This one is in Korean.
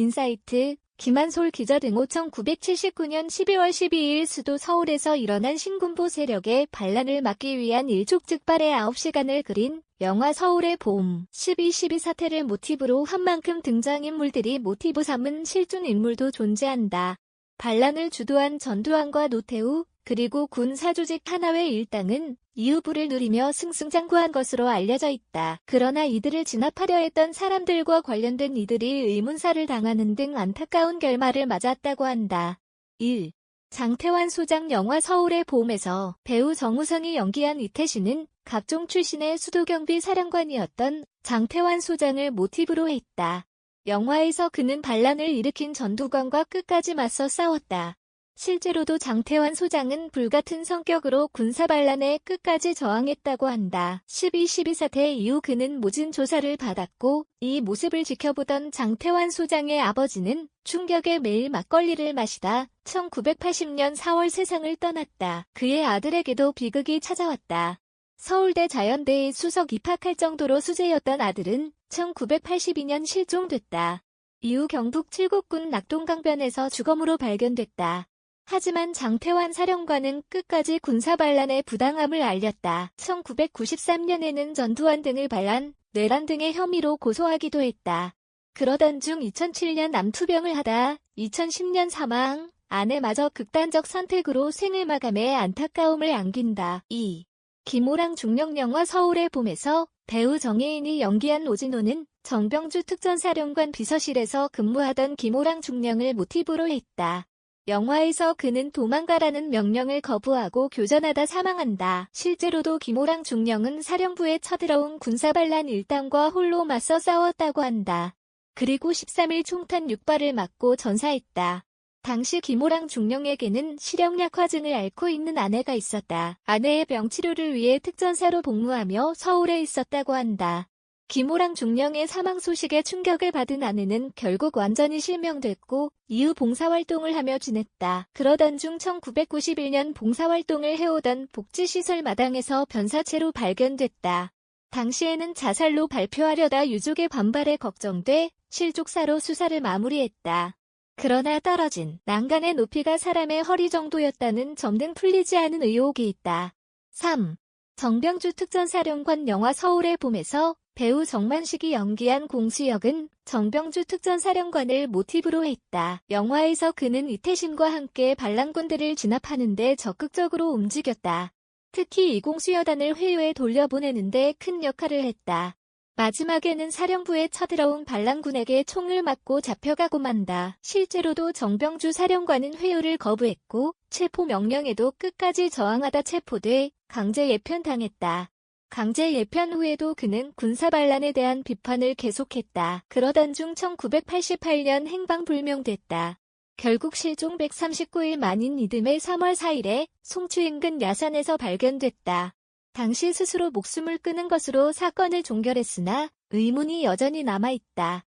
인사이트, 김한솔 기자 등 1979년 12월 12일 수도 서울에서 일어난 신군부 세력의 반란을 막기 위한 일촉즉발의 9시간을 그린 영화 서울의 봄. 12.12 사태를 모티브로 한 만큼 등장인물들이 모티브 삼은 실존 인물도 존재한다. 반란을 주도한 전두환과 노태우, 그리고 군 사조직 하나회 일당은 이후부를 누리며 승승장구한 것으로 알려져 있다. 그러나 이들을 진압하려 했던 사람들과 관련된 이들이 의문사를 당하는 등 안타까운 결말을 맞았다고 한다. 1. 장태환 소장. 영화 서울의 봄에서 배우 정우성이 연기한 이태신은 각종 출신의 수도경비 사령관이었던 장태환 소장을 모티브로 했다. 영화에서 그는 반란을 일으킨 전두관과 끝까지 맞서 싸웠다. 실제로도 장태환 소장은 불같은 성격으로 군사반란에 끝까지 저항했다고 한다. 12.12 사태 이후 그는 모진 조사를 받았고 이 모습을 지켜보던 장태환 소장의 아버지는 충격에 매일 막걸리를 마시다 1980년 4월 세상을 떠났다. 그의 아들에게도 비극이 찾아왔다. 서울대 자연대에 수석 입학할 정도로 수재였던 아들은 1982년 실종됐다. 이후 경북 칠곡군 낙동강변에서 주검으로 발견됐다. 하지만 장태환 사령관은 끝까지 군사반란의 부당함을 알렸다. 1993년에는 전두환 등을 반란, 내란 등의 혐의로 고소하기도 했다. 그러던 중 2007년 남투병을 하다 2010년 사망, 아내마저 극단적 선택으로 생을 마감해 안타까움을 안긴다. 2. 김호랑 중령. 영화 서울의 봄에서 배우 정혜인이 연기한 오진호는 정병주 특전사령관 비서실에서 근무하던 김호랑 중령을 모티브로 했다. 영화에서 그는 도망가라는 명령을 거부하고 교전하다 사망한다. 실제로도 김호랑 중령은 사령부에 쳐들어온 군사반란 일당과 홀로 맞서 싸웠다고 한다. 그리고 13일 총탄 6발을 맞고 전사했다. 당시 김호랑 중령에게는 시력약화증을 앓고 있는 아내가 있었다. 아내의 병치료를 위해 특전사로 복무하며 서울에 있었다고 한다. 김호랑 중령의 사망 소식에 충격을 받은 아내는 결국 완전히 실명됐고 이후 봉사활동을 하며 지냈다. 그러던 중 1991년 봉사활동을 해오던 복지시설 마당에서 변사체로 발견됐다. 당시에는 자살로 발표하려다 유족의 반발에 걱정돼 실족사로 수사를 마무리했다. 그러나 떨어진 난간의 높이가 사람의 허리 정도였다는 점 등 풀리지 않은 의혹이 있다. 3. 정병주 특전사령관. 영화 서울의 봄에서 배우 정만식이 연기한 공수역은 정병주 특전사령관을 모티브로 했다. 영화에서 그는 이태신과 함께 반란군들을 진압하는 데 적극적으로 움직였다. 특히 이공수여단을 회유에 돌려보내는 데 큰 역할을 했다. 마지막에는 사령부에 쳐들어온 반란군에게 총을 맞고 잡혀가고 만다. 실제로도 정병주 사령관은 회유를 거부했고 체포 명령에도 끝까지 저항하다 체포돼 강제 예편당했다. 강제 예편 후에도 그는 군사반란에 대한 비판을 계속했다. 그러던 중 1988년 행방불명됐다. 결국 실종 139일 만인 이듬해 3월 4일에 송추 인근 야산에서 발견됐다. 당시 스스로 목숨을 끊은 것으로 사건을 종결했으나 의문이 여전히 남아있다.